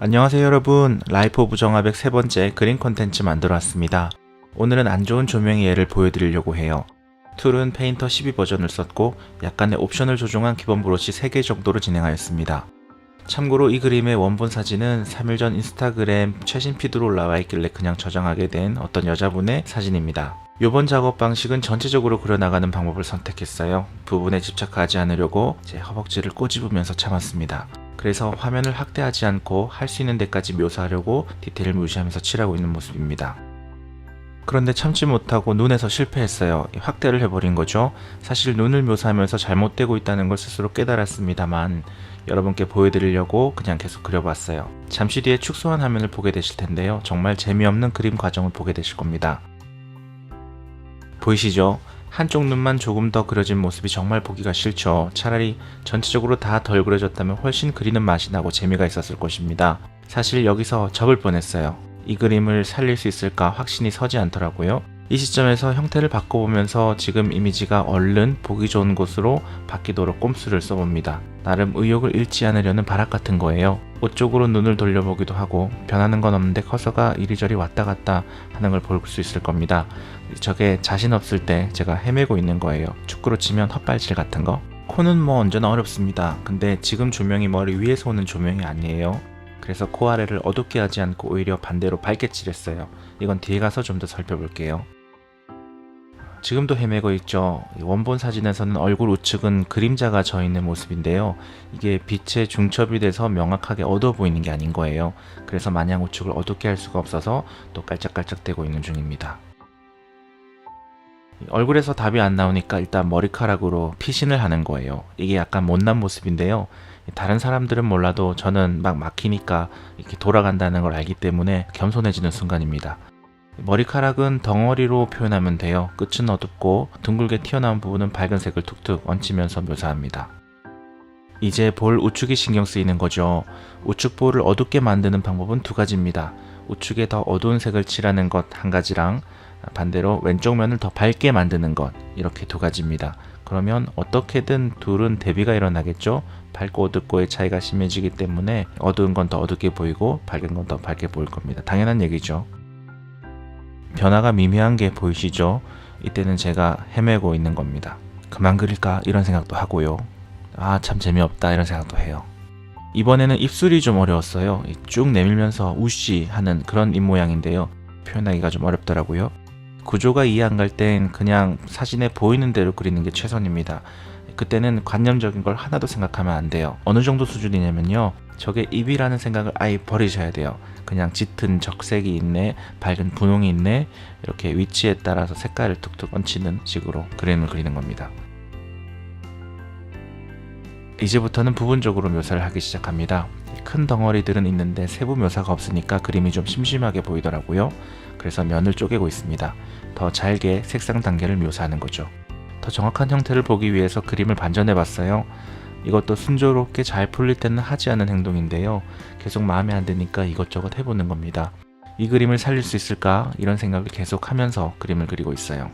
안녕하세요 여러분, 라이프 오브 정아백 세 번째 그림 콘텐츠 만들어 왔습니다. 오늘은 안 좋은 조명의 예를 보여드리려고 해요. 툴은 페인터 12 버전을 썼고 약간의 옵션을 조정한 기본 브러쉬 3개 정도로 진행하였습니다. 참고로 이 그림의 원본 사진은 3일 전 인스타그램 최신 피드로 올라와 있길래 그냥 저장하게 된 어떤 여자분의 사진입니다. 이번 작업 방식은 전체적으로 그려나가는 방법을 선택했어요. 부분에 집착하지 않으려고 제 허벅지를 꼬집으면서 참았습니다. 그래서 화면을 확대하지 않고 할 수 있는 데까지 묘사하려고 디테일을 무시하면서 칠하고 있는 모습입니다. 그런데 참지 못하고 눈에서 실패했어요. 확대를 해버린 거죠. 사실 눈을 묘사하면서 잘못되고 있다는 걸 스스로 깨달았습니다만 여러분께 보여드리려고 그냥 계속 그려봤어요. 잠시 뒤에 축소한 화면을 보게 되실 텐데요. 정말 재미없는 그림 과정을 보게 되실 겁니다. 보이시죠? 한쪽 눈만 조금 더 그려진 모습이 정말 보기가 싫죠. 차라리 전체적으로 다 덜 그려졌다면 훨씬 그리는 맛이 나고 재미가 있었을 것입니다. 사실 여기서 접을 뻔했어요. 이 그림을 살릴 수 있을까 확신이 서지 않더라고요. 이 시점에서 형태를 바꿔보면서 지금 이미지가 얼른 보기 좋은 곳으로 바뀌도록 꼼수를 써봅니다. 나름 의욕을 잃지 않으려는 발악 같은 거예요. 옷 쪽으로 눈을 돌려보기도 하고 변하는 건 없는데 커서가 이리저리 왔다 갔다 하는 걸 볼 수 있을 겁니다. 저게 자신 없을 때 제가 헤매고 있는 거예요. 축구로 치면 헛발질 같은 거. 코는 뭐 언제나 어렵습니다. 근데 지금 조명이 머리 위에서 오는 조명이 아니에요. 그래서 코 아래를 어둡게 하지 않고 오히려 반대로 밝게 칠했어요. 이건 뒤에 가서 좀 더 살펴볼게요. 지금도 헤매고 있죠. 원본 사진에서는 얼굴 우측은 그림자가 져 있는 모습인데요. 이게 빛에 중첩이 돼서 명확하게 어두워 보이는 게 아닌 거예요. 그래서 마냥 우측을 어둡게 할 수가 없어서 또 깔짝깔짝 대고 있는 중입니다. 얼굴에서 답이 안 나오니까 일단 머리카락으로 피신을 하는 거예요. 이게 약간 못난 모습인데요. 다른 사람들은 몰라도 저는 막 막히니까 이렇게 돌아간다는 걸 알기 때문에 겸손해지는 순간입니다. 머리카락은 덩어리로 표현하면 돼요. 끝은 어둡고 둥글게 튀어나온 부분은 밝은 색을 툭툭 얹히면서 묘사합니다. 이제 볼 우측이 신경 쓰이는 거죠. 우측 볼을 어둡게 만드는 방법은 두 가지입니다. 우측에 더 어두운 색을 칠하는 것 한 가지랑 반대로 왼쪽 면을 더 밝게 만드는 것, 이렇게 두 가지입니다. 그러면 어떻게든 둘은 대비가 일어나겠죠. 밝고 어둡고의 차이가 심해지기 때문에 어두운 건 더 어둡게 보이고 밝은 건 더 밝게 보일 겁니다. 당연한 얘기죠. 변화가 미묘한 게 보이시죠? 이때는 제가 헤매고 있는 겁니다. 그만 그릴까? 이런 생각도 하고요. 아, 참 재미없다 이런 생각도 해요. 이번에는 입술이 좀 어려웠어요. 쭉 내밀면서 우쉬 하는 그런 입모양인데요. 표현하기가 좀 어렵더라고요. 구조가 이해 안 갈 땐 그냥 사진에 보이는 대로 그리는 게 최선입니다. 그때는 관념적인 걸 하나도 생각하면 안 돼요. 어느 정도 수준이냐면요. 저게 입이라는 생각을 아예 버리셔야 돼요. 그냥 짙은 적색이 있네, 밝은 분홍이 있네, 이렇게 위치에 따라서 색깔을 툭툭 얹히는 식으로 그림을 그리는 겁니다. 이제부터는 부분적으로 묘사를 하기 시작합니다. 큰 덩어리들은 있는데 세부 묘사가 없으니까 그림이 좀 심심하게 보이더라고요. 그래서 면을 쪼개고 있습니다. 더 잘게 색상 단계를 묘사하는 거죠. 더 정확한 형태를 보기 위해서 그림을 반전해 봤어요. 이것도 순조롭게 잘 풀릴 때는 하지 않은 행동인데요. 계속 마음에 안 드니까 이것저것 해보는 겁니다. 이 그림을 살릴 수 있을까? 이런 생각을 계속 하면서 그림을 그리고 있어요.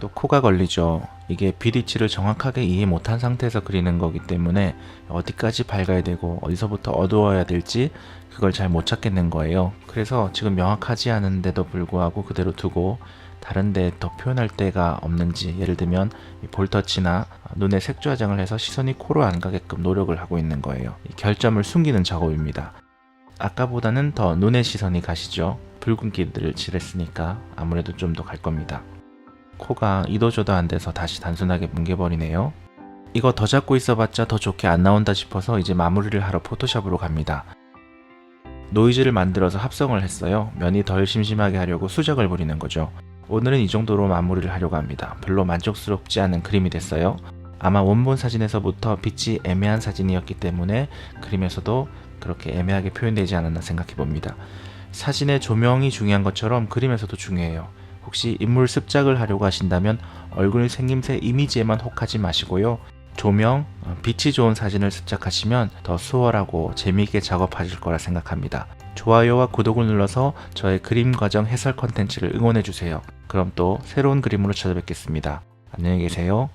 또 코가 걸리죠. 이게 빛위치를 정확하게 이해 못한 상태에서 그리는 거기 때문에 어디까지 밝아야 되고 어디서부터 어두워야 될지 그걸 잘 못 찾겠는 거예요. 그래서 지금 명확하지 않은데도 불구하고 그대로 두고 다른데 더 표현할 데가 없는지, 예를 들면 볼터치나 눈에 색조 화장을 해서 시선이 코로 안 가게끔 노력을 하고 있는 거예요. 결점을 숨기는 작업입니다. 아까보다는 더 눈에 시선이 가시죠. 붉은기들을 칠했으니까 아무래도 좀 더 갈 겁니다. 코가 이도저도 안 돼서 다시 단순하게 뭉개버리네요. 이거 더 잡고 있어봤자 더 좋게 안 나온다 싶어서 이제 마무리를 하러 포토샵으로 갑니다. 노이즈를 만들어서 합성을 했어요. 면이 덜 심심하게 하려고 수작을 부리는 거죠. 오늘은 이 정도로 마무리를 하려고 합니다. 별로 만족스럽지 않은 그림이 됐어요. 아마 원본 사진에서부터 빛이 애매한 사진이었기 때문에 그림에서도 그렇게 애매하게 표현되지 않았나 생각해 봅니다. 사진의 조명이 중요한 것처럼 그림에서도 중요해요. 혹시 인물 습작을 하려고 하신다면 얼굴 생김새 이미지에만 혹하지 마시고요. 조명, 빛이 좋은 사진을 습작하시면 더 수월하고 재미있게 작업하실 거라 생각합니다. 좋아요와 구독을 눌러서 저의 그림 과정 해설 컨텐츠를 응원해주세요. 그럼 또 새로운 그림으로 찾아뵙겠습니다. 안녕히 계세요.